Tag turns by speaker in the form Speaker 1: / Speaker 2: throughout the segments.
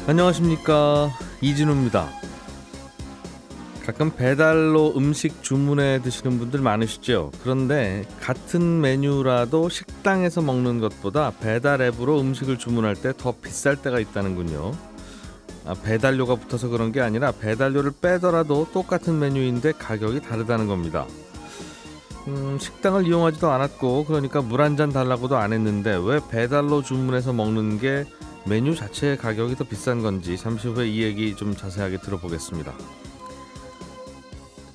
Speaker 1: 안녕하십니까, 이진우입니다. 가끔 배달로 음식 주문해 드시는 분들 많으시죠. 그런데 같은 메뉴라도 식당에서 먹는 것보다 배달 앱으로 음식을 주문할 때 더 비쌀 때가 있다는군요. 배달료가 붙어서 그런 게 아니라 배달료를 빼더라도 똑같은 메뉴인데 가격이 다르다는 겁니다. 식당을 이용하지도 않았고 그러니까 물 한 잔 달라고도 안 했는데 왜 배달로 주문해서 먹는 게 메뉴 자체의 가격이 더 비싼 건지 잠시 후에 이 얘기 좀 자세하게 들어보겠습니다.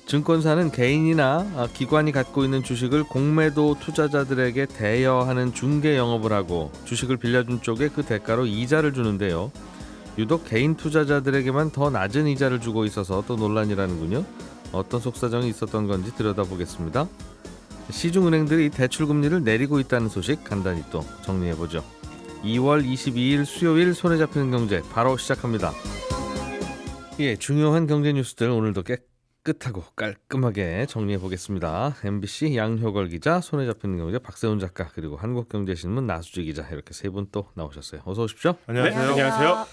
Speaker 1: 증권사는 개인이나 기관이 갖고 있는 주식을 공매도 투자자들에게 대여하는 중개 영업을 하고 주식을 빌려준 쪽에 그 대가로 이자를 주는데요. 유독 개인 투자자들에게만 더 낮은 이자를 주고 있어서 또 논란이라는군요. 어떤 속사정이 있었던 건지 들여다보겠습니다. 시중은행들이 대출금리를 내리고 있다는 소식 간단히 또 정리해보죠. 2월 22일 수요일 손에 잡히는 경제 바로 시작합니다. 중요한 경제 뉴스들 오늘도 깨끗하고 깔끔하게 정리해보겠습니다. MBC 양효걸 기자, 손에 잡히는 경제 박세훈 작가, 그리고 한국경제신문 나수지 기자, 이렇게 세 분 또 나오셨어요. 어서 오십시오.
Speaker 2: 안녕하세요.
Speaker 3: 네, 안녕하세요.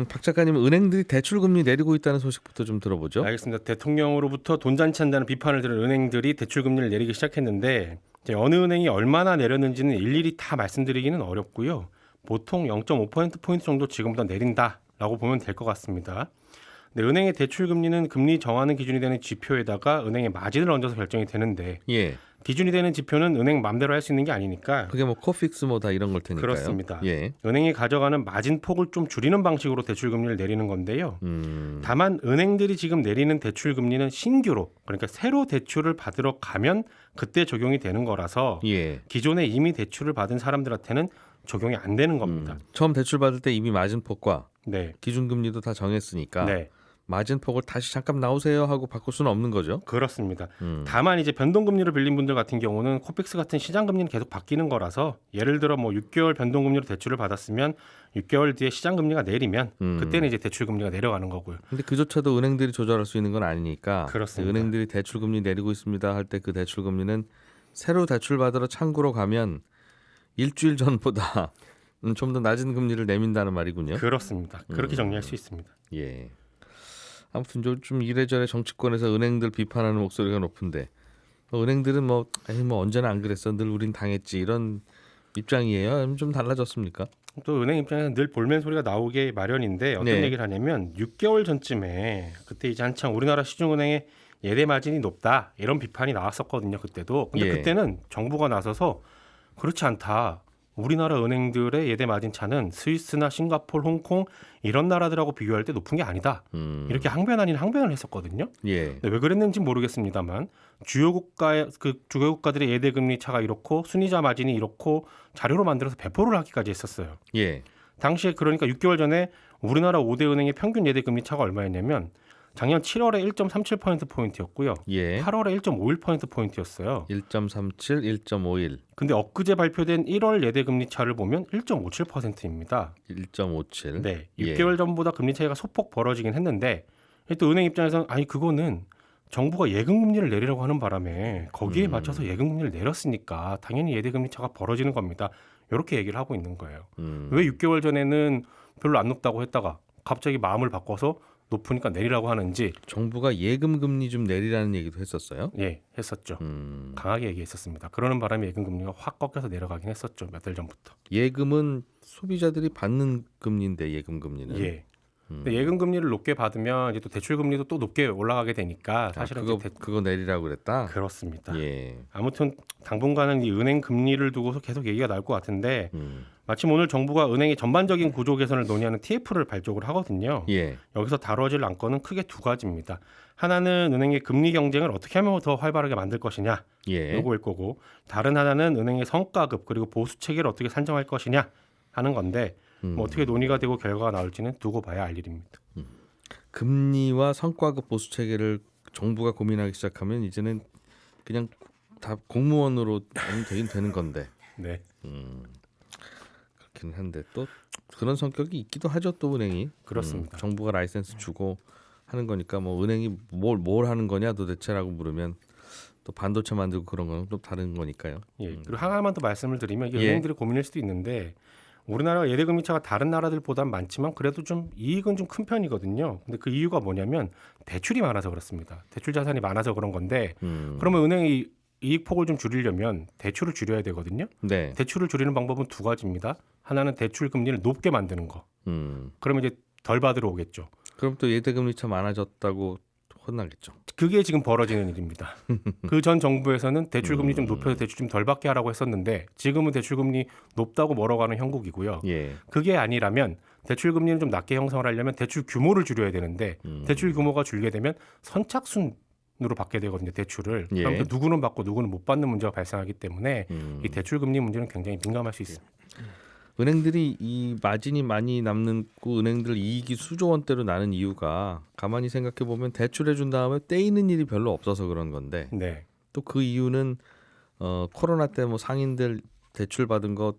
Speaker 1: 박 작가님, 은행들이 대출금리 내리고 있다는 소식부터 좀 들어보죠.
Speaker 3: 알겠습니다. 대통령으로부터 돈 잔치한다는 비판을 들은 은행들이 대출금리를 내리기 시작했는데 이제 어느 은행이 얼마나 내렸는지는 일일이 다 말씀드리기는 어렵고요. 보통 0.5%포인트 정도 지금보다 내린다라고 보면 될 것 같습니다. 근데 은행의 대출금리는 금리 정하는 기준이 되는 지표에다가 은행의 마진을 얹어서 결정이 되는데 기준이 되는 지표는 은행 맘대로 할 수 있는 게 아니니까
Speaker 1: 그게 뭐 코픽스 뭐 다 이런 걸 테니까요.
Speaker 3: 그렇습니다. 은행이 가져가는 마진 폭을 좀 줄이는 방식으로 대출금리를 내리는 건데요. 다만 은행들이 지금 내리는 대출금리는 신규로, 그러니까 새로 대출을 받으러 가면 그때 적용이 되는 거라서 기존에 이미 대출을 받은 사람들한테는 적용이 안 되는 겁니다.
Speaker 1: 처음 대출 받을 때 이미 마진폭과
Speaker 3: 네.
Speaker 1: 기준금리도 다 정했으니까
Speaker 3: 네.
Speaker 1: 마진폭을 다시 잠깐 나오세요 하고 바꿀 수는 없는 거죠.
Speaker 3: 그렇습니다. 다만 이제 변동금리를 빌린 분들 같은 경우는 코픽스 같은 시장금리는 계속 바뀌는 거라서 예를 들어 뭐 6개월 변동금리로 대출을 받았으면 6개월 뒤에 시장금리가 내리면 그때는 이제 대출금리가 내려가는 거고요.
Speaker 1: 근데 그조차도 은행들이 조절할 수 있는 건 아니니까.
Speaker 3: 그렇습니다.
Speaker 1: 은행들이 대출금리 내리고 있습니다 할 때 그 대출금리는 새로 대출 받으러 창구로 가면 일주일 전보다 좀 더 낮은 금리를 내민다는 말이군요.
Speaker 3: 그렇습니다. 그렇게 정리할 수 있습니다.
Speaker 1: 아무튼 좀 이래저래 정치권에서 은행들 비판하는 목소리가 높은데 은행들은 뭐 언제나 안 그랬어, 늘 우린 당했지, 이런 입장이에요? 좀 달라졌습니까?
Speaker 3: 또 은행 입장에서는 늘 볼멘 소리가 나오게 마련인데 어떤 얘기를 하냐면 6개월 전쯤에 그때 이제 한창 우리나라 시중은행의 예대 마진이 높다 이런 비판이 나왔었거든요. 그때도. 근데 그때는 정부가 나서서 그렇지 않다. 우리나라 은행들의 예대 마진 차는 스위스나 싱가포르, 홍콩 이런 나라들하고 비교할 때 높은 게 아니다. 이렇게 항변 아닌 항변을 했었거든요. 네, 왜 그랬는지 모르겠습니다만 주요 국가들의 예대 금리 차가 이렇고 순이자 마진이 이렇고 자료로 만들어서 배포를 하기까지 했었어요. 당시에 그러니까 6개월 전에 우리나라 5대 은행의 평균 예대 금리 차가 얼마였냐면 작년 7월에 1.37%포인트였고요. 8월에 1.51%포인트였어요.
Speaker 1: 1.37, 1.51.
Speaker 3: 근데 엊그제 발표된 1월 예대 금리 차를 보면 1.57%입니다.
Speaker 1: 1.57.
Speaker 3: 네. 6개월 전보다 금리 차이가 소폭 벌어지긴 했는데 또 은행 입장에서는 그거는 정부가 예금금리를 내리라고 하는 바람에 거기에 맞춰서 예금금리를 내렸으니까 당연히 예대 금리 차가 벌어지는 겁니다. 이렇게 얘기를 하고 있는 거예요. 왜 6개월 전에는 별로 안 높다고 했다가 갑자기 마음을 바꿔서 높으니까 내리라고 하는지.
Speaker 1: 정부가 예금 금리 좀 내리라는 얘기도 했었어요?
Speaker 3: 했었죠. 강하게 얘기했었습니다. 그러는 바람에 예금 금리가 확 꺾여서 내려가긴 했었죠. 몇 달 전부터.
Speaker 1: 예금은 소비자들이 받는 금리인데 예금 금리는.
Speaker 3: 근데 예금 금리를 높게 받으면 이제 또 대출 금리도 또 높게 올라가게 되니까 사실은
Speaker 1: 그거 내리라고 그랬다.
Speaker 3: 그렇습니다. 아무튼 당분간은 이 은행 금리를 두고서 계속 얘기가 나올 것 같은데 마침 오늘 정부가 은행의 전반적인 구조 개선을 논의하는 TF를 발족을 하거든요. 여기서 다뤄질 안건은 크게 두 가지입니다. 하나는 은행의 금리 경쟁을 어떻게 하면 더 활발하게 만들 것이냐, 요거일 거고, 다른 하나는 은행의 성과급 그리고 보수 체계를 어떻게 산정할 것이냐 하는 건데 뭐 어떻게 논의가 되고 결과가 나올지는 두고 봐야 알 일입니다.
Speaker 1: 금리와 성과급 보수 체계를 정부가 고민하기 시작하면 이제는 그냥 다 공무원으로 되긴 되는 건데. 그렇긴 한데 또 그런 성격이 있기도 하죠, 또 은행이.
Speaker 3: 그렇습니다.
Speaker 1: 정부가 라이센스 주고 하는 거니까 뭐 은행이 뭘 하는 거냐 도대체라고 물으면 또 반도체 만들고 그런 건 또 다른 거니까요.
Speaker 3: 그리고 하나만 더 말씀을 드리면 이게 은행들의 고민일 수도 있는데 우리나라가 예대금리차가 다른 나라들보다 많지만 그래도 좀 이익은 좀 큰 편이거든요. 근데 그 이유가 뭐냐면 대출이 많아서 그렇습니다. 대출 자산이 많아서 그런 건데 그러면 은행이 이익 폭을 좀 줄이려면 대출을 줄여야 되거든요.
Speaker 1: 네.
Speaker 3: 대출을 줄이는 방법은 두 가지입니다. 하나는 대출 금리를 높게 만드는 거. 그러면 이제 덜 받으러 오겠죠.
Speaker 1: 그럼 또 예대금리차 많아졌다고 혼나겠죠.
Speaker 3: 그게 지금 벌어지는 일입니다. 그 전 정부에서는 대출금리 좀 높여서 대출 좀 덜 받게 하라고 했었는데 지금은 대출금리 높다고 멀어가는 형국이고요.
Speaker 1: 예.
Speaker 3: 그게 아니라면 대출금리를 좀 낮게 형성을 하려면 대출 규모를 줄여야 되는데 대출 규모가 줄게 되면 선착순으로 받게 되거든요. 대출을.
Speaker 1: 예.
Speaker 3: 그럼 또 누구는 받고 누구는 못 받는 문제가 발생하기 때문에 이 대출금리 문제는 굉장히 민감할 수 있습니다.
Speaker 1: 은행들이 이 마진이 많이 남고 은행들 이익이 수조 원대로 나는 이유가 가만히 생각해 보면 대출해 준 다음에 떼이는 일이 별로 없어서 그런 건데
Speaker 3: 네.
Speaker 1: 또 그 이유는 코로나 때 뭐 상인들 대출 받은 거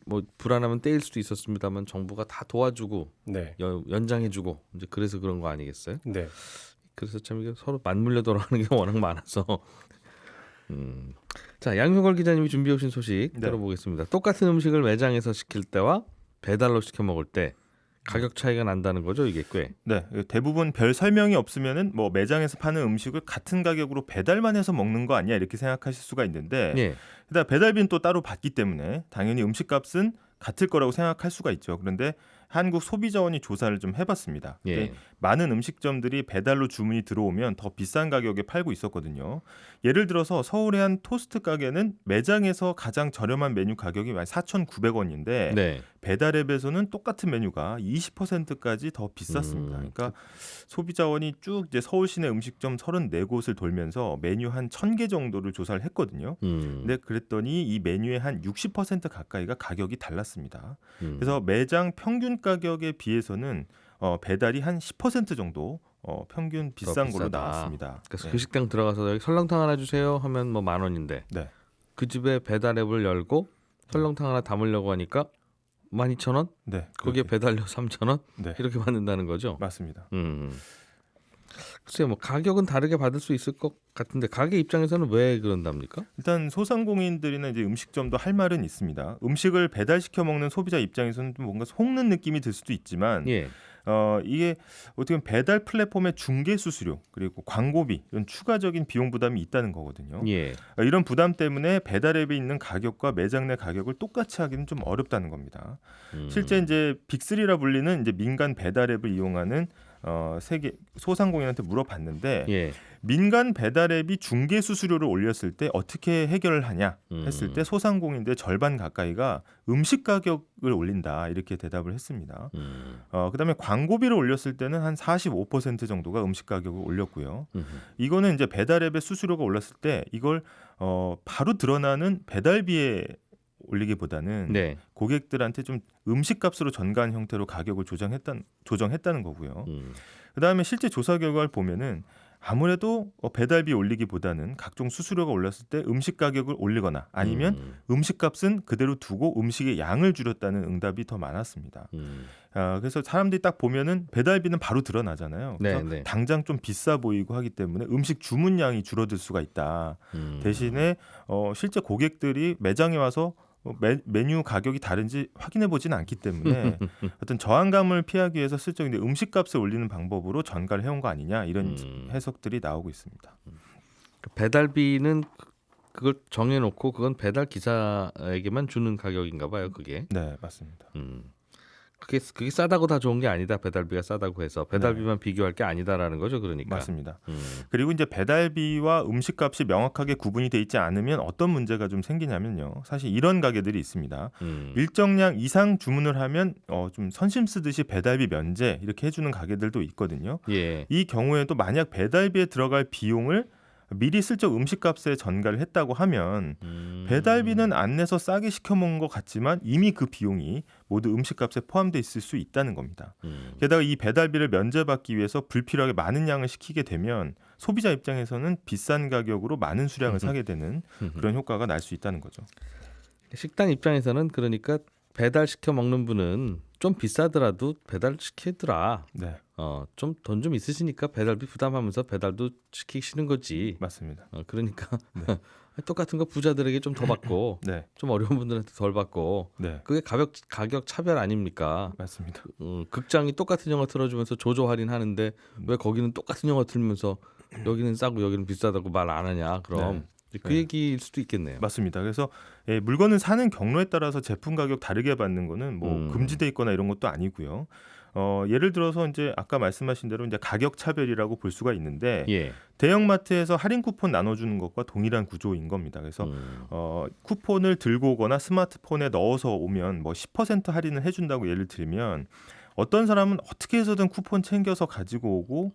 Speaker 1: 뭐 불안하면 떼일 수도 있었습니다만 정부가 다 도와주고
Speaker 3: 네.
Speaker 1: 연장해주고 이제 그래서 그런 거 아니겠어요?
Speaker 3: 네.
Speaker 1: 그래서 참 이게 서로 맞물려 돌아가는 게 워낙 많아서. 자, 양효걸 기자님이 준비해 오신 소식
Speaker 2: 네.
Speaker 1: 들어보겠습니다. 똑같은 음식을 매장에서 시킬 때와 배달로 시켜 먹을 때 가격 차이가 난다는 거죠, 이게 꽤.
Speaker 2: 네, 대부분 별 설명이 없으면은 뭐 매장에서 파는 음식을 같은 가격으로 배달만 해서 먹는 거 아니야 이렇게 생각하실 수가 있는데,
Speaker 1: 예.
Speaker 2: 게다가 배달비는 또 따로 받기 때문에 당연히 음식값은 같을 거라고 생각할 수가 있죠. 그런데 한국 소비자원이 조사를 좀 해봤습니다.
Speaker 1: 예.
Speaker 2: 많은 음식점들이 배달로 주문이 들어오면 더 비싼 가격에 팔고 있었거든요. 예를 들어서 서울의 한 토스트 가게는 매장에서 가장 저렴한 메뉴 가격이 4,900원인데
Speaker 1: 네.
Speaker 2: 배달 앱에서는 똑같은 메뉴가 20%까지 더 비쌌습니다. 그러니까 소비자원이 쭉 이제 서울 시내 음식점 34곳을 돌면서 메뉴 한 1,000개 정도를 조사를 했거든요. 근데 그랬더니 이 메뉴의 한 60% 가까이가 가격이 달랐습니다. 그래서 매장 평균 가격에 비해서는 배달이 한 10% 정도 평균 비싼 걸로
Speaker 1: 비싸다.
Speaker 2: 나왔습니다.
Speaker 1: 그래서
Speaker 2: 네.
Speaker 1: 그 식당 들어가서 여기 설렁탕 하나 주세요 하면 뭐 10,000원인데
Speaker 2: 네.
Speaker 1: 그 집에 배달 앱을 열고 설렁탕 하나 담으려고 하니까 12,000원?
Speaker 2: 네.
Speaker 1: 거기에
Speaker 2: 그렇게.
Speaker 1: 배달료 3,000원?
Speaker 2: 네.
Speaker 1: 이렇게 받는다는 거죠.
Speaker 2: 맞습니다.
Speaker 1: 글쎄요, 뭐 가격은 다르게 받을 수 있을 것 같은데 가게 입장에서는 왜 그런답니까?
Speaker 2: 일단 소상공인들이나 이제 음식점도 할 말은 있습니다. 음식을 배달시켜 먹는 소비자 입장에서는 좀 뭔가 속는 느낌이 들 수도 있지만
Speaker 1: 예.
Speaker 2: 이게 어떻게 보면 배달 플랫폼의 중개 수수료 그리고 광고비 이런 추가적인 비용 부담이 있다는 거거든요.
Speaker 1: 예.
Speaker 2: 이런 부담 때문에 배달 앱에 있는 가격과 매장 내 가격을 똑같이 하기는 좀 어렵다는 겁니다. 실제 이제 빅3라 불리는 이제 민간 배달 앱을 이용하는 세계 소상공인한테 물어봤는데
Speaker 1: 예.
Speaker 2: 민간 배달 앱이 중개 수수료를 올렸을 때 어떻게 해결을 하냐 했을 때 소상공인들 절반 가까이가 음식 가격을 올린다 이렇게 대답을 했습니다. 그다음에 광고비를 올렸을 때는 한 45% 정도가 음식 가격을 올렸고요. 이거는 이제 배달 앱의 수수료가 올랐을 때 이걸 바로 드러나는 배달비에 올리기보다는
Speaker 1: 네.
Speaker 2: 고객들한테 좀 음식값으로 전가한 형태로 가격을 조정했다는 거고요. 그다음에 실제 조사 결과를 보면은 아무래도 배달비 올리기보다는 각종 수수료가 올랐을 때 음식 가격을 올리거나 아니면 음식값은 그대로 두고 음식의 양을 줄였다는 응답이 더 많았습니다. 그래서 사람들이 딱 보면은 배달비는 바로 드러나잖아요. 그래서
Speaker 1: 네, 네.
Speaker 2: 당장 좀 비싸 보이고 하기 때문에 음식 주문량이 줄어들 수가 있다. 대신에 실제 고객들이 매장에 와서 메뉴 가격이 다른지 확인해 보지는 않기 때문에 어떤 저항감을 피하기 위해서 슬쩍 이제 음식값을 올리는 방법으로 전가를 해온 거 아니냐 이런 해석들이 나오고 있습니다.
Speaker 1: 배달비는 그걸 정해놓고 그건 배달 기사에게만 주는 가격인가 봐요. 그게.
Speaker 2: 네, 맞습니다.
Speaker 1: 그게 싸다고 다 좋은 게 아니다. 배달비가 싸다고 해서 배달비만 비교할 게 아니다라는 거죠. 그러니까.
Speaker 2: 맞습니다. 그리고 이제 배달비와 음식값이 명확하게 구분이 돼 있지 않으면 어떤 문제가 좀 생기냐면요. 사실 이런 가게들이 있습니다. 일정량 이상 주문을 하면 좀 선심 쓰듯이 배달비 면제 이렇게 해주는 가게들도 있거든요.
Speaker 1: 예.
Speaker 2: 이 경우에도 만약 배달비에 들어갈 비용을 미리 슬쩍 음식값에 전가를 했다고 하면 배달비는 안 내서 싸게 시켜 먹은 것 같지만 이미 그 비용이 모두 음식값에 포함돼 있을 수 있다는 겁니다. 게다가 이 배달비를 면제받기 위해서 불필요하게 많은 양을 시키게 되면 소비자 입장에서는 비싼 가격으로 많은 수량을 사게 되는 그런 효과가 날 수 있다는 거죠.
Speaker 1: 식당 입장에서는 그러니까 배달시켜 먹는 분은 좀 비싸더라도 배달시키더라.
Speaker 2: 네,
Speaker 1: 좀 돈 좀 있으시니까 배달비 부담하면서 배달도 시키시는 거지.
Speaker 2: 맞습니다.
Speaker 1: 그러니까 똑같은 거 부자들에게 좀 더 받고
Speaker 2: 네,
Speaker 1: 좀 어려운 분들한테 덜 받고
Speaker 2: 네,
Speaker 1: 그게 가격 차별 아닙니까?
Speaker 2: 맞습니다.
Speaker 1: 극장이 똑같은 영화 틀어주면서 조조 할인하는데 왜 거기는 똑같은 영화 틀면서 여기는 싸고 여기는 비싸다고 말 안 하냐? 그럼 그
Speaker 2: 네.
Speaker 1: 얘기일 수도 있겠네요.
Speaker 2: 맞습니다. 그래서 물건을 사는 경로에 따라서 제품 가격 다르게 받는 거는 뭐 금지돼 있거나 이런 것도 아니고요. 예를 들어서 이제 아까 말씀하신 대로 이제 가격 차별이라고 볼 수가 있는데
Speaker 1: 예.
Speaker 2: 대형마트에서 할인 쿠폰 나눠주는 것과 동일한 구조인 겁니다. 그래서 쿠폰을 들고 오거나 스마트폰에 넣어서 오면 뭐 10% 할인을 해준다고 예를 들면 어떤 사람은 어떻게 해서든 쿠폰 챙겨서 가지고 오고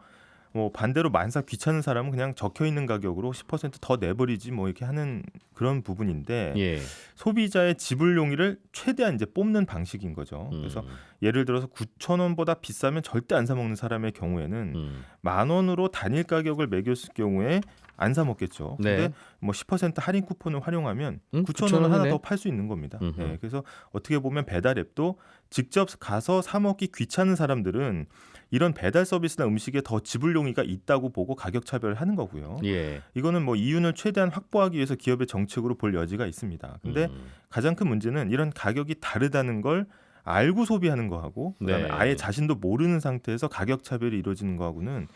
Speaker 2: 뭐 반대로 만사 귀찮은 사람은 그냥 적혀 있는 가격으로 10%더 내버리지 뭐 이렇게 하는 그런 부분인데
Speaker 1: 예.
Speaker 2: 소비자의 지불 용의를 최대한 이제 뽑는 방식인 거죠. 그래서 예를 들어서 9,000원보다 비싸면 절대 안 사 먹는 사람의 경우에는 10,000원으로 단일 가격을 매겼을 경우에 안 사 먹겠죠.
Speaker 1: 네.
Speaker 2: 근데 뭐 10% 할인 쿠폰을 활용하면 9,000원
Speaker 1: 9,000원
Speaker 2: 하나
Speaker 1: 이네.
Speaker 2: 더 팔 수 있는 겁니다. 네, 그래서 어떻게 보면 배달 앱도 직접 가서 사 먹기 귀찮은 사람들은 이런 배달 서비스나 음식에 더 지불 용의가 있다고 보고 가격 차별을 하는 거고요.
Speaker 1: 예.
Speaker 2: 이거는 뭐 이윤을 최대한 확보하기 위해서 기업의 정책으로 볼 여지가 있습니다. 근데 가장 큰 문제는 이런 가격이 다르다는 걸 알고 소비하는 거하고 그다음에
Speaker 1: 네.
Speaker 2: 아예 자신도 모르는 상태에서 가격 차별이 이루어지는 거하고는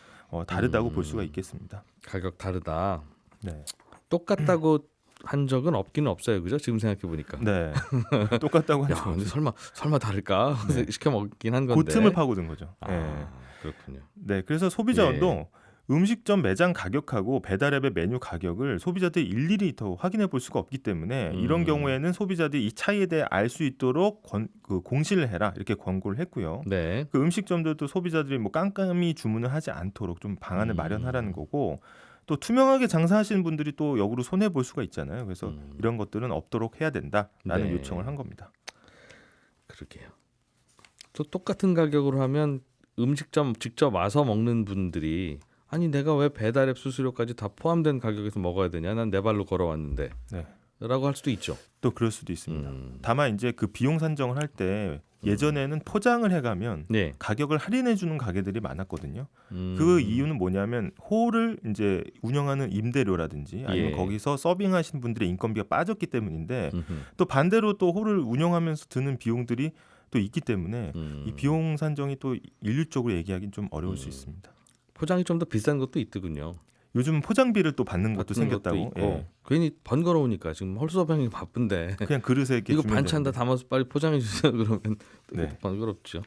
Speaker 2: 다르다고 볼 수가 있겠습니다.
Speaker 1: 가격 다르다.
Speaker 2: 네,
Speaker 1: 똑같다고 한 적은 없기는 없어요, 그죠? 지금 생각해 보니까.
Speaker 2: 네, 똑같다고
Speaker 1: 야,
Speaker 2: 하죠.
Speaker 1: 근데 설마 다를까?
Speaker 2: 네.
Speaker 1: 시켜 먹긴 한 건데.
Speaker 2: 그 틈을 파고든 거죠.
Speaker 1: 아,
Speaker 2: 네.
Speaker 1: 그렇군요.
Speaker 2: 네, 그래서 소비자원도 음식점 매장 가격하고 배달앱의 메뉴 가격을 소비자들이 일일이 더 확인해 볼 수가 없기 때문에 이런 경우에는 소비자들이 이 차이에 대해 알 수 있도록 공시를 해라 이렇게 권고를 했고요.
Speaker 1: 네.
Speaker 2: 그 음식점들도 소비자들이 뭐 깜깜이 주문을 하지 않도록 좀 방안을 마련하라는 거고 또 투명하게 장사하시는 분들이 또 역으로 손해 볼 수가 있잖아요. 그래서 이런 것들은 없도록 해야 된다라는
Speaker 1: 네.
Speaker 2: 요청을 한 겁니다.
Speaker 1: 그러게요. 또 똑같은 가격으로 하면 음식점 직접 와서 먹는 분들이 아니 내가 왜 배달앱 수수료까지 다 포함된 가격에서 먹어야 되냐? 난 내 발로 걸어왔는데.
Speaker 2: 네.
Speaker 1: 라고 할 수도 있죠.
Speaker 2: 또 그럴 수도 있습니다. 다만 이제 그 비용 산정을 할 때 예전에는 포장을 해가면
Speaker 1: 네.
Speaker 2: 가격을 할인해 주는 가게들이 많았거든요. 그 이유는 뭐냐면 홀을 이제 운영하는 임대료라든지 아니면
Speaker 1: 예.
Speaker 2: 거기서 서빙하시는 분들의 인건비가 빠졌기 때문인데 또 반대로 또 홀을 운영하면서 드는 비용들이 또 있기 때문에 이 비용 산정이 또 일률적으로 얘기하기는 좀 어려울 수 있습니다.
Speaker 1: 포장이 좀 더 비싼 것도 있더군요.
Speaker 2: 요즘 포장비를 또 받는 것도
Speaker 1: 같은
Speaker 2: 생겼다고.
Speaker 1: 것도 있고.
Speaker 2: 예.
Speaker 1: 괜히 번거로우니까 지금 홀서빙이 바쁜데
Speaker 2: 그냥 그릇에 이렇게
Speaker 1: 이거
Speaker 2: 주면
Speaker 1: 반찬 다
Speaker 2: 되는데.
Speaker 1: 담아서 빨리 포장해 주세요. 그러면 또
Speaker 2: 네.
Speaker 1: 번거롭죠.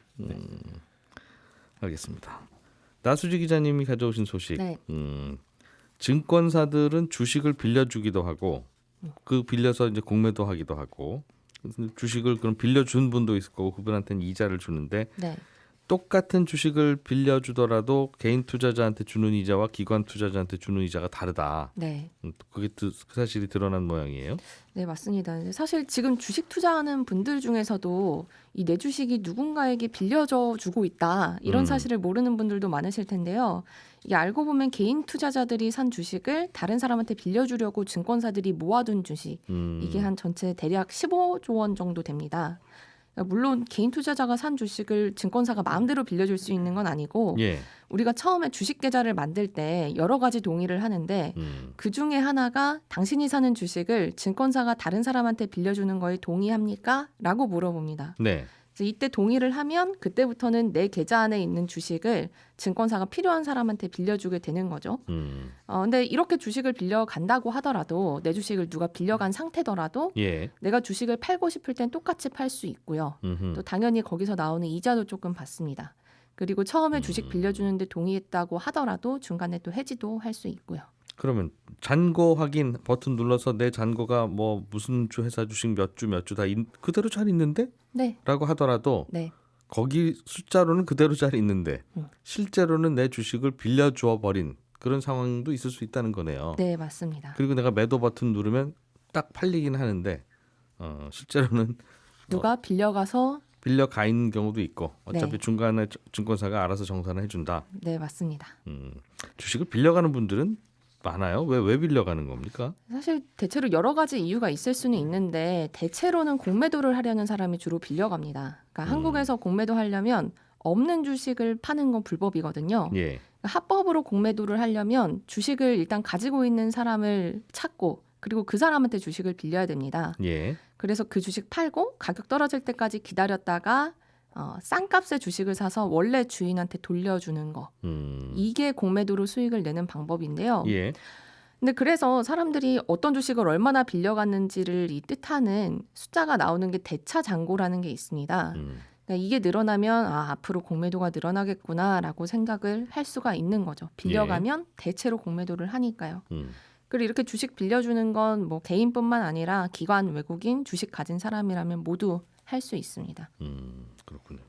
Speaker 1: 알겠습니다. 나수지 기자님이 가져오신 소식.
Speaker 4: 네.
Speaker 1: 증권사들은 주식을 빌려주기도 하고 그 빌려서 이제 공매도 하기도 하고 주식을 그럼 빌려준 분도 있을 거고 그분한테는 이자를 주는데
Speaker 4: 네.
Speaker 1: 똑같은 주식을 빌려주더라도 개인 투자자한테 주는 이자와 기관 투자자한테 주는 이자가 다르다.
Speaker 4: 네.
Speaker 1: 그게 그 사실이 드러난 모양이에요.
Speaker 4: 네, 맞습니다. 사실 지금 주식 투자하는 분들 중에서도 이 내 주식이 누군가에게 빌려줘 주고 있다. 이런 사실을 모르는 분들도 많으실 텐데요. 이게 알고 보면 개인 투자자들이 산 주식을 다른 사람한테 빌려주려고 증권사들이 모아둔 주식. 이게 한 전체 대략 15조 원 정도 됩니다. 물론 개인 투자자가 산 주식을 증권사가 마음대로 빌려줄 수 있는 건 아니고
Speaker 1: 예.
Speaker 4: 우리가 처음에 주식 계좌를 만들 때 여러 가지 동의를 하는데 그 중에 하나가 당신이 사는 주식을 증권사가 다른 사람한테 빌려주는 거에 동의합니까? 라고 물어봅니다.
Speaker 1: 네.
Speaker 4: 그래서 이때 동의를 하면 그때부터는 내 계좌 안에 있는 주식을 증권사가 필요한 사람한테 빌려주게 되는 거죠. 근데 이렇게 주식을 빌려간다고 하더라도 내 주식을 누가 빌려간 상태더라도
Speaker 1: 예.
Speaker 4: 내가 주식을 팔고 싶을 땐 똑같이 팔 수 있고요. 또 당연히 거기서 나오는 이자도 조금 받습니다. 그리고 처음에 주식 빌려주는데 동의했다고 하더라도 중간에 또 해지도 할 수 있고요.
Speaker 1: 그러면 잔고 확인 버튼 눌러서 내 잔고가 뭐 무슨 주 회사 주식 몇 주 다 그대로 잘 있는데?
Speaker 4: 네.
Speaker 1: 라고 하더라도
Speaker 4: 네.
Speaker 1: 거기 숫자로는 그대로 잘 있는데 실제로는 내 주식을 빌려주어 버린 그런 상황도 있을 수 있다는 거네요.
Speaker 4: 네, 맞습니다.
Speaker 1: 그리고 내가 매도 버튼 누르면 딱 팔리긴 하는데 실제로는
Speaker 4: 누가 빌려가서
Speaker 1: 빌려가 있는 경우도 있고 어차피
Speaker 4: 네.
Speaker 1: 중간에 증권사가 알아서 정산을 해준다.
Speaker 4: 네, 맞습니다.
Speaker 1: 주식을 빌려가는 분들은 많아요. 왜 빌려가는 겁니까?
Speaker 4: 사실 대체로 여러 가지 이유가 있을 수는 있는데 대체로는 공매도를 하려는 사람이 주로 빌려갑니다. 그러니까 한국에서 공매도 하려면 없는 주식을 파는 건 불법이거든요.
Speaker 1: 예.
Speaker 4: 합법으로 공매도를 하려면 주식을 일단 가지고 있는 사람을 찾고 그리고 그 사람한테 주식을 빌려야 됩니다.
Speaker 1: 예.
Speaker 4: 그래서 그 주식 팔고 가격 떨어질 때까지 기다렸다가 싼 값에 주식을 사서 원래 주인한테 돌려주는 거. 이게 공매도로 수익을 내는 방법인데요.
Speaker 1: 예.
Speaker 4: 근데 그래서 사람들이 어떤 주식을 얼마나 빌려갔는지를 이 뜻하는 숫자가 나오는 게 대차 잔고라는 게 있습니다. 그러니까 이게 늘어나면 앞으로 공매도가 늘어나겠구나라고 생각을 할 수가 있는 거죠. 빌려가면 대체로 공매도를 하니까요. 그리고 이렇게 주식 빌려주는 건 뭐 개인뿐만 아니라 기관, 외국인, 주식 가진 사람이라면 모두 할 수 있습니다.
Speaker 1: 그렇군요.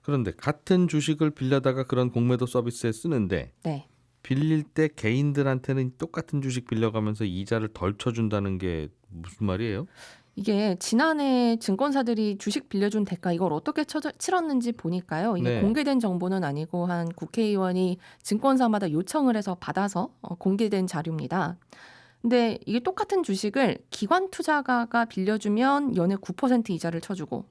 Speaker 1: 그런데 같은 주식을 빌려다가 그런 공매도 서비스에 쓰는데
Speaker 4: 네.
Speaker 1: 빌릴 때 개인들한테는 똑같은 주식 빌려가면서 이자를 덜 쳐준다는 게 무슨 말이에요?
Speaker 4: 이게 지난해 증권사들이 주식 빌려준 대가 이걸 어떻게 치렀는지 보니까요. 이게
Speaker 1: 네.
Speaker 4: 공개된 정보는 아니고 한 국회의원이 증권사마다 요청을 해서 받아서 공개된 자료입니다. 근데 이게 똑같은 주식을 기관 투자가가 빌려주면 연에 9% 이자를 쳐주고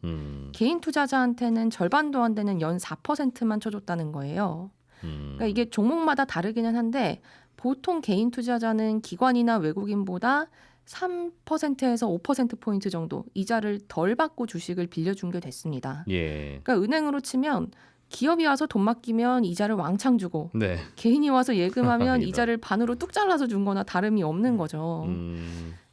Speaker 4: 개인 투자자한테는 절반도 안 되는 연 4%만 쳐줬다는 거예요. 그러니까 이게 종목마다 다르기는 한데 보통 개인 투자자는 기관이나 외국인보다 3%에서 5%포인트 정도 이자를 덜 받고 주식을 빌려준 게 됐습니다.
Speaker 1: 예.
Speaker 4: 그러니까 은행으로 치면 기업이 와서 돈 맡기면 이자를 왕창 주고
Speaker 1: 네.
Speaker 4: 개인이 와서 예금하면
Speaker 1: 이런.
Speaker 4: 이자를 반으로 뚝 잘라서 준 거나 다름이 없는 거죠.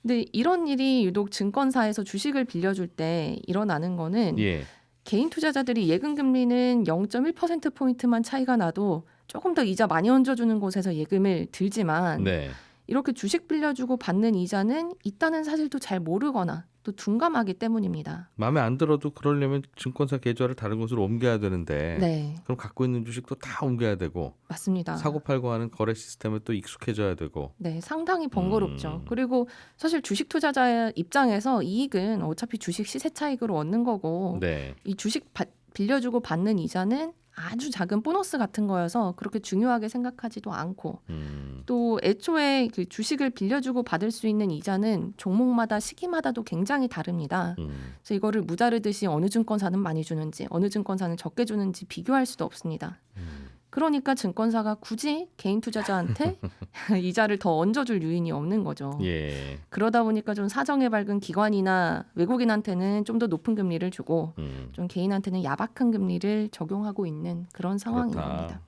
Speaker 4: 근데 이런 일이 유독 증권사에서 주식을 빌려줄 때 일어나는 거는
Speaker 1: 예.
Speaker 4: 개인 투자자들이 예금 금리는 0.1%포인트만 차이가 나도 조금 더 이자 많이 얹어주는 곳에서 예금을 들지만
Speaker 1: 네.
Speaker 4: 이렇게 주식 빌려주고 받는 이자는 있다는 사실도 잘 모르거나 또 둔감하기 때문입니다.
Speaker 1: 마음에 안 들어도 그러려면 증권사 계좌를 다른 곳으로 옮겨야 되는데
Speaker 4: 네,
Speaker 1: 그럼 갖고 있는 주식도 다 옮겨야 되고
Speaker 4: 맞습니다.
Speaker 1: 사고 팔고 하는 거래 시스템에 또 익숙해져야 되고.
Speaker 4: 네, 상당히 번거롭죠. 그리고 사실 주식 투자자 입장에서 이익은 어차피 주식 시세 차익으로 얻는 거고
Speaker 1: 네.
Speaker 4: 이 주식 빌려주고 받는 이자는 아주 작은 보너스 같은 거여서 그렇게 중요하게 생각하지도 않고 또 애초에 그 주식을 빌려주고 받을 수 있는 이자는 종목마다 시기마다도 굉장히 다릅니다. 그래서 이거를 무자르듯이 어느 증권사는 많이 주는지 어느 증권사는 적게 주는지 비교할 수도 없습니다. 그러니까 증권사가 굳이 개인 투자자한테 이자를 더 얹어줄 유인이 없는 거죠.
Speaker 1: 예.
Speaker 4: 그러다 보니까 좀 사정에 밝은 기관이나 외국인한테는 좀 더 높은 금리를 주고 좀 개인한테는 야박한 금리를 적용하고 있는 그런 상황인
Speaker 1: 그렇다.
Speaker 4: 겁니다.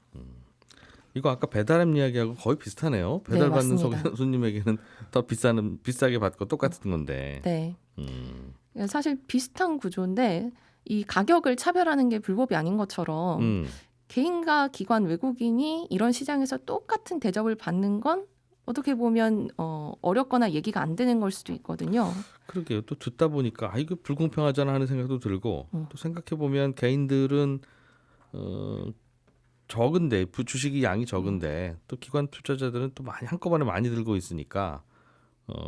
Speaker 1: 이거 아까 배달앱 이야기하고 거의 비슷하네요. 배달
Speaker 4: 네,
Speaker 1: 받는
Speaker 4: 맞습니다.
Speaker 1: 손님에게는 더 비싸게 받고 똑같은 건데.
Speaker 4: 네.
Speaker 1: 음.
Speaker 4: 사실 비슷한 구조인데 이 가격을 차별하는 게 불법이 아닌 것처럼 개인과 기관 외국인이 이런 시장에서 똑같은 대접을 받는 건 어떻게 보면 어렵거나 얘기가 안 되는 걸 수도 있거든요.
Speaker 1: 그러게요. 또 듣다 보니까 이거 불공평하잖아 하는 생각도 들고 또 생각해 보면 개인들은 적은데 주식이 양이 적은데 또 기관 투자자들은 또 많이 한꺼번에 많이 들고 있으니까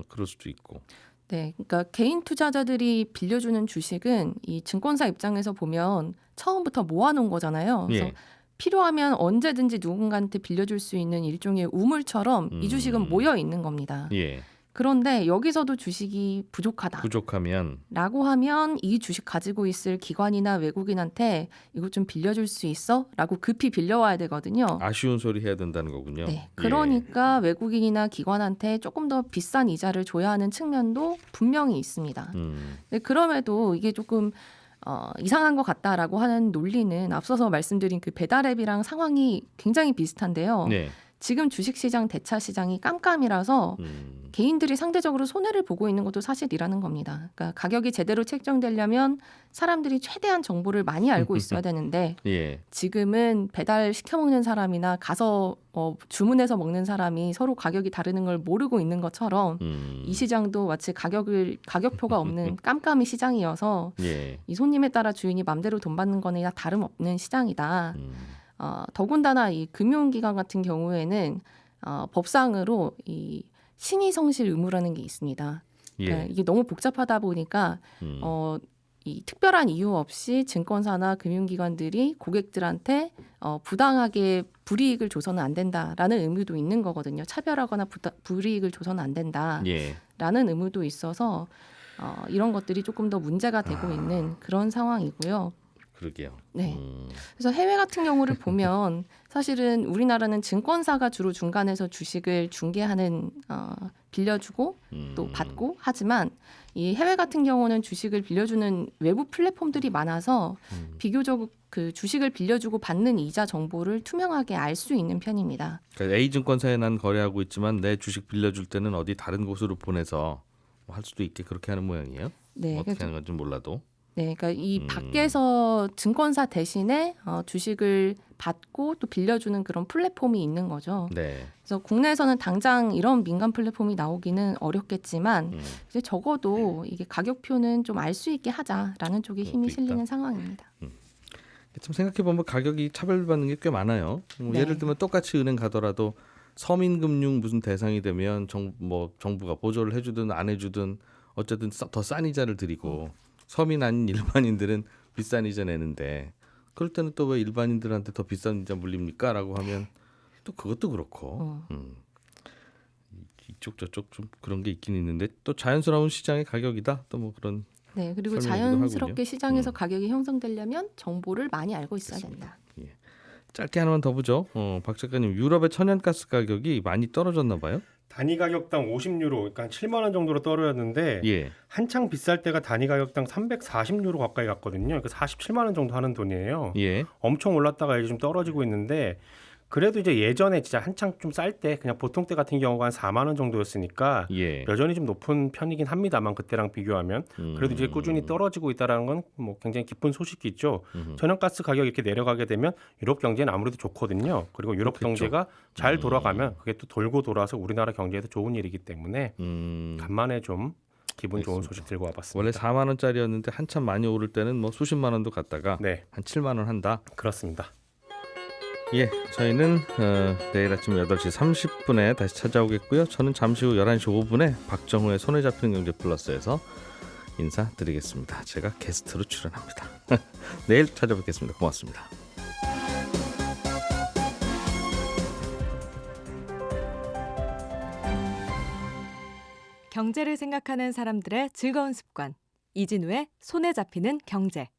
Speaker 1: 그럴 수도 있고.
Speaker 4: 네, 그러니까 개인 투자자들이 빌려주는 주식은 이 증권사 입장에서 보면 처음부터 모아놓은 거잖아요. 그래서
Speaker 1: 예.
Speaker 4: 필요하면 언제든지 누군가한테 빌려줄 수 있는 일종의 우물처럼 이 주식은 모여 있는 겁니다.
Speaker 1: 예.
Speaker 4: 그런데 여기서도 주식이 부족하다.
Speaker 1: 부족하면
Speaker 4: 라고 하면 이 주식 가지고 있을 기관이나 외국인한테 이거 좀 빌려줄 수 있어? 라고 급히 빌려와야 되거든요.
Speaker 1: 아쉬운 소리 해야 된다는 거군요.
Speaker 4: 네, 그러니까 외국인이나 기관한테 조금 더 비싼 이자를 줘야 하는 측면도 분명히 있습니다. 네, 그럼에도 이게 조금 이상한 것 같다라고 하는 논리는 앞서서 말씀드린 그 배달앱이랑 상황이 굉장히 비슷한데요.
Speaker 1: 네.
Speaker 4: 지금 주식시장, 대차 시장이 깜깜이라서 개인들이 상대적으로 손해를 보고 있는 것도 사실이라는 겁니다. 그러니까 가격이 제대로 책정되려면 사람들이 최대한 정보를 많이 알고 있어야 되는데
Speaker 1: 예.
Speaker 4: 지금은 배달 시켜 먹는 사람이나 가서 주문해서 먹는 사람이 서로 가격이 다르는 걸 모르고 있는 것처럼 이 시장도 마치 가격표가 없는 깜깜이 시장이어서
Speaker 1: 예.
Speaker 4: 이 손님에 따라 주인이 맘대로 돈 받는 거는 다름없는 시장이다. 더군다나 이 금융기관 같은 경우에는 법상으로 이 신의성실 의무라는 게 있습니다. 그러니까
Speaker 1: 예.
Speaker 4: 이게 너무 복잡하다 보니까 이 특별한 이유 없이 증권사나 금융기관들이 고객들한테 부당하게 불이익을 줘서는 안 된다라는 의무도 있는 거거든요. 차별하거나 불이익을 줘서는 안 된다라는
Speaker 1: 예.
Speaker 4: 의무도 있어서 이런 것들이 조금 더 문제가 되고 있는 그런 상황이고요.
Speaker 1: 그러게요.
Speaker 4: 네. 그래서 해외 같은 경우를 보면 사실은 우리나라는 증권사가 주로 중간에서 주식을 중개하는 빌려주고 또 받고 하지만 이 해외 같은 경우는 주식을 빌려주는 외부 플랫폼들이 많아서 비교적 그 주식을 빌려주고 받는 이자 정보를 투명하게 알 수 있는 편입니다.
Speaker 1: 그러니까 A증권사에 난 거래하고 있지만 내 주식 빌려줄 때는 어디 다른 곳으로 보내서 할 수도 있게 그렇게 하는 모양이에요.
Speaker 4: 네,
Speaker 1: 어떻게 하는 건지 몰라도.
Speaker 4: 네, 그러니까 이 밖에서 증권사 대신에 주식을 받고 또 빌려주는 그런 플랫폼이 있는 거죠.
Speaker 1: 네.
Speaker 4: 그래서 국내에서는 당장 이런 민간 플랫폼이 나오기는 어렵겠지만 이제 적어도 이게 가격표는 좀 알 수 있게 하자라는 쪽에 힘이
Speaker 1: 그것도 있다.
Speaker 4: 실리는 상황입니다.
Speaker 1: 참 생각해 보면 가격이 차별받는 게 꽤 많아요.
Speaker 4: 네.
Speaker 1: 예를 들면 똑같이 은행 가더라도 서민금융 무슨 대상이 되면 정부가 보조를 해주든 안 해주든 어쨌든 더 싼 이자를 드리고 서민 아닌 일반인들은 비싼 이자 내는데 그럴 때는 또 왜 일반인들한테 더 비싼 이자 물립니까?라고 하면 또 그것도 그렇고 이쪽 저쪽 좀 그런 게 있긴 있는데 또 자연스러운 시장의 가격이다 또 뭐 그런.
Speaker 4: 네, 그리고
Speaker 1: 설명이기도
Speaker 4: 자연스럽게
Speaker 1: 하군요.
Speaker 4: 시장에서 가격이 형성되려면 정보를 많이 알고 있어야 된다.
Speaker 1: 짧게 하나만 더 보죠. 박 작가님 유럽의 천연가스 가격이 많이 떨어졌나 봐요.
Speaker 3: 단위 가격당 50유로, 그러니까 7만 원 정도로 떨어졌는데
Speaker 1: 예.
Speaker 3: 한창 비쌀 때가 단위 가격당 340유로 가까이 갔거든요. 그러니까 47만 원 정도 하는 돈이에요.
Speaker 1: 예.
Speaker 3: 엄청 올랐다가 이제 좀 떨어지고 있는데 그래도 이제 예전에 진짜 한창 좀 쌀 때 그냥 보통 때 같은 경우가 한 4만 원 정도였으니까
Speaker 1: 예.
Speaker 3: 여전히 좀 높은 편이긴 합니다만 그때랑 비교하면 그래도 이제 꾸준히 떨어지고 있다라는 건 뭐 굉장히 기쁜 소식이 있죠. 천연가스 가격이 이렇게 내려가게 되면 유럽 경제는 아무래도 좋거든요. 그리고 유럽
Speaker 1: 그렇겠죠.
Speaker 3: 경제가 잘 돌아가면 그게 또 돌고 돌아서 우리나라 경제에도 좋은 일이기 때문에 간만에 좀 기분 좋은 소식 들고 와봤습니다.
Speaker 1: 원래 4만 원짜리였는데 한참 많이 오를 때는 뭐 수십만 원도 갔다가
Speaker 3: 네,
Speaker 1: 한 7만 원 한다.
Speaker 3: 그렇습니다.
Speaker 1: 예, 저희는 내일 아침 8시 30분에 다시 찾아오겠고요. 저는 잠시 후 11시 5분에 박정호의 손에 잡히는 경제 플러스에서 인사드리겠습니다. 제가 게스트로 출연합니다. 내일 찾아뵙겠습니다. 고맙습니다.
Speaker 5: 경제를 생각하는 사람들의 즐거운 습관. 이진우의 손에 잡히는 경제.